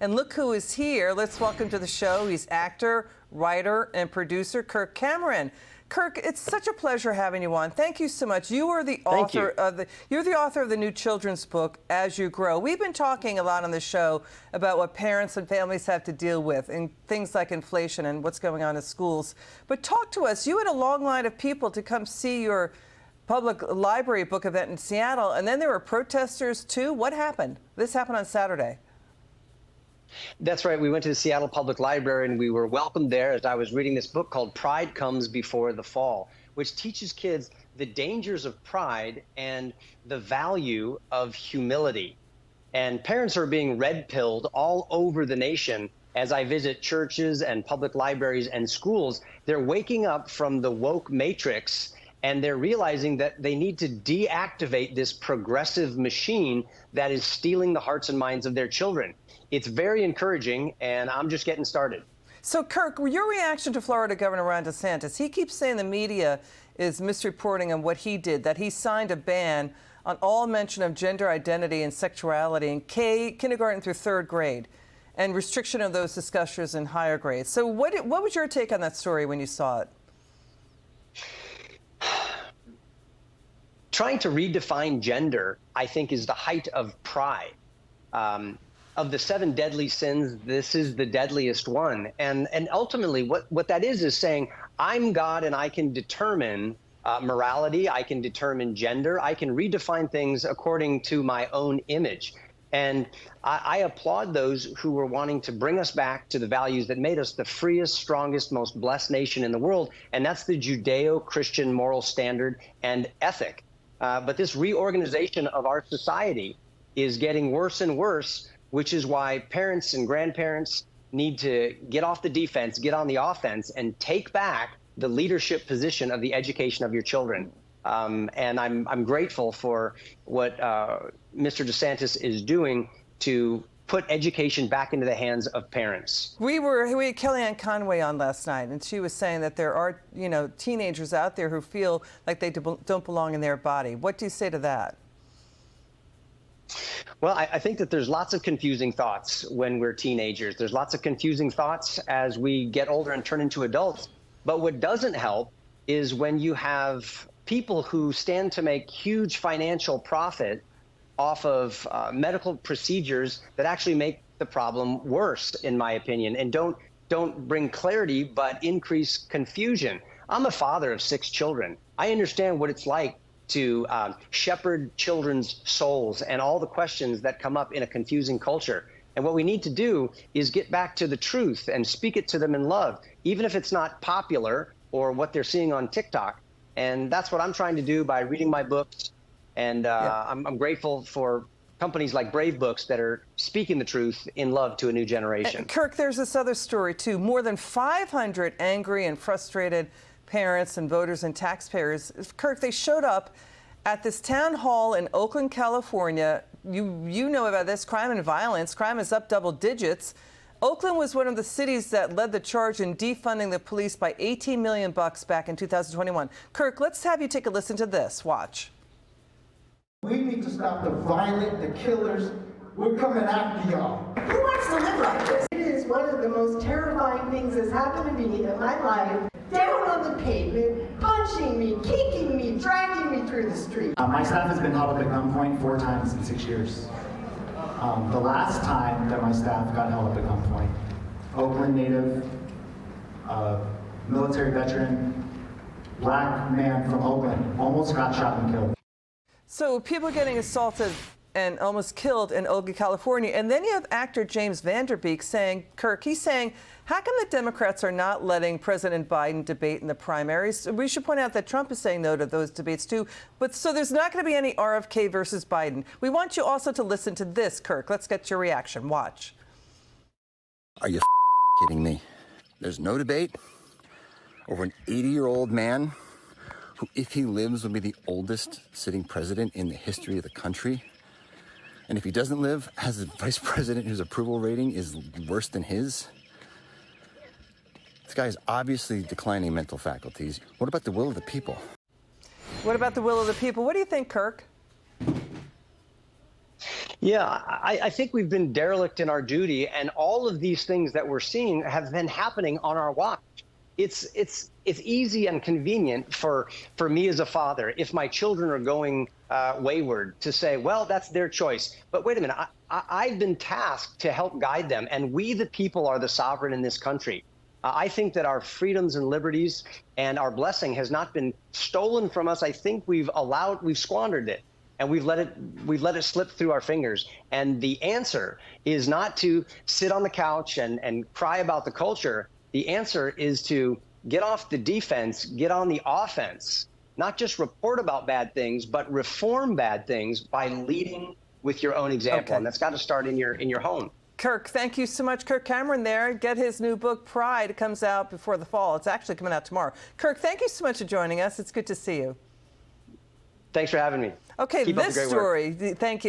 And look who is here. Let's welcome to the show. He's actor, writer, and producer, Kirk Cameron. Kirk, it's such a pleasure having you on. Thank you so much. You are the author of you're the author of the new children's book, As You Grow. We've been talking a lot on the show about what parents and families have to deal with and things like inflation and what's going on in schools. But talk to us. You had a long line of people to come see your public library book event in Seattle, and then there were protesters too. What happened? This happened on Saturday. That's right. We went to the Seattle Public Library and we were welcomed there as I was reading this book called Pride Comes Before the Fall, which teaches kids the dangers of pride and the value of humility. And parents are being red-pilled all over the nation. As I visit churches and public libraries and schools, they're waking up from the woke matrix and they're realizing that they need to deactivate this progressive machine that is stealing the hearts and minds of their children. It's very encouraging, and I'm just getting started. So, Kirk, your reaction to Florida Governor Ron DeSantis? He keeps saying the media is misreporting on what he did, that he signed a ban on all mention of gender identity and sexuality in kindergarten through third grade, and restriction of those discussions in higher grades. So what was your take on that story when you saw it? Trying to redefine gender, I think, is the height of pride. Of the 7 deadly sins, this is the deadliest one. And ultimately, what that is saying, I'm God and I can determine morality, I can determine gender, I can redefine things according to my own image. And I applaud those who were wanting to bring us back to the values that made us the freest, strongest, most blessed nation in the world, and that's the Judeo-Christian moral standard and ethic. But this reorganization of our society is getting worse and worse, which is why parents and grandparents need to get off the defense, get on the offense, and take back the leadership position of the education of your children. And I'm grateful for what Mr. DeSantis is doing to put education back into the hands of parents. We had Kellyanne Conway on last night, and she was saying that there are, teenagers out there who feel like they don't belong in their body. What do you say to that? Well, I think that there's lots of confusing thoughts when we're teenagers. There's lots of confusing thoughts as we get older and turn into adults. But what doesn't help is when you have people who stand to make huge financial profit off of medical procedures that actually make the problem worse, in my opinion, and don't bring clarity but increase confusion. I'm a father of 6 children. I understand what it's like to shepherd children's souls and all the questions that come up in a confusing culture. And what we need to do is get back to the truth and speak it to them in love, even if it's not popular or what they're seeing on TikTok. And that's what I'm trying to do by reading my books. And I'm grateful for companies like Brave Books that are speaking the truth in love to a new generation. And Kirk, there's this other story, too. More than 500 angry and frustrated parents and voters and taxpayers, Kirk, they showed up at this town hall in Oakland, California. You know about this, crime and violence. Crime is up double digits. Oakland was one of the cities that led the charge in defunding the police by $18 million back in 2021. Kirk, let's have you take a listen to this. Watch. We need to stop the violent, the killers. We're coming after y'all. Who wants to live like this? It is one of the most terrifying things that's happened to me in my life. Down on the pavement, punching me, kicking me, dragging me through the street. My staff has been held up at gunpoint 4 times in 6 years. The last time that my staff got held up at gunpoint, Oakland native, military veteran, black man from Oakland, almost got shot and killed. So people getting assaulted and almost killed in Oakland, California. And then you have actor James Van Der Beek saying, Kirk, he's saying, how come the Democrats are not letting President Biden debate in the primaries? We should point out that Trump is saying no to those debates, too. But so there's not going to be any RFK versus Biden. We want you also to listen to this, Kirk. Let's get your reaction. Watch. Are you kidding me? There's no debate over an 80-year-old man who, if he lives, will be the oldest sitting president in the history of the country. And if he doesn't live, has a vice president whose approval rating is worse than his. This guy is obviously declining mental faculties. What about the will of the people? What about the will of the people? What do you think, Kirk? Yeah, I think we've been derelict in our duty, and all of these things that we're seeing have been happening on our watch. It's easy and convenient for me as a father, if my children are going wayward, to say, well, that's their choice. But wait a minute, I've been tasked to help guide them, and we the people are the sovereign in this country. I think that our freedoms and liberties and our blessing has not been stolen from us. I think we've squandered it. And we've let it slip through our fingers. And the answer is not to sit on the couch and cry about the culture. The answer is to get off the defense, get on the offense, not just report about bad things, but reform bad things by leading with your own example. Okay. And that's got to start in your home. Kirk, thank you so much. Kirk Cameron there. Get his new book, Pride. It comes out before the fall. It's actually coming out tomorrow. Kirk, thank you so much for joining us. It's good to see you. Thanks for having me. Okay, Keep up the this great work. story, thank you.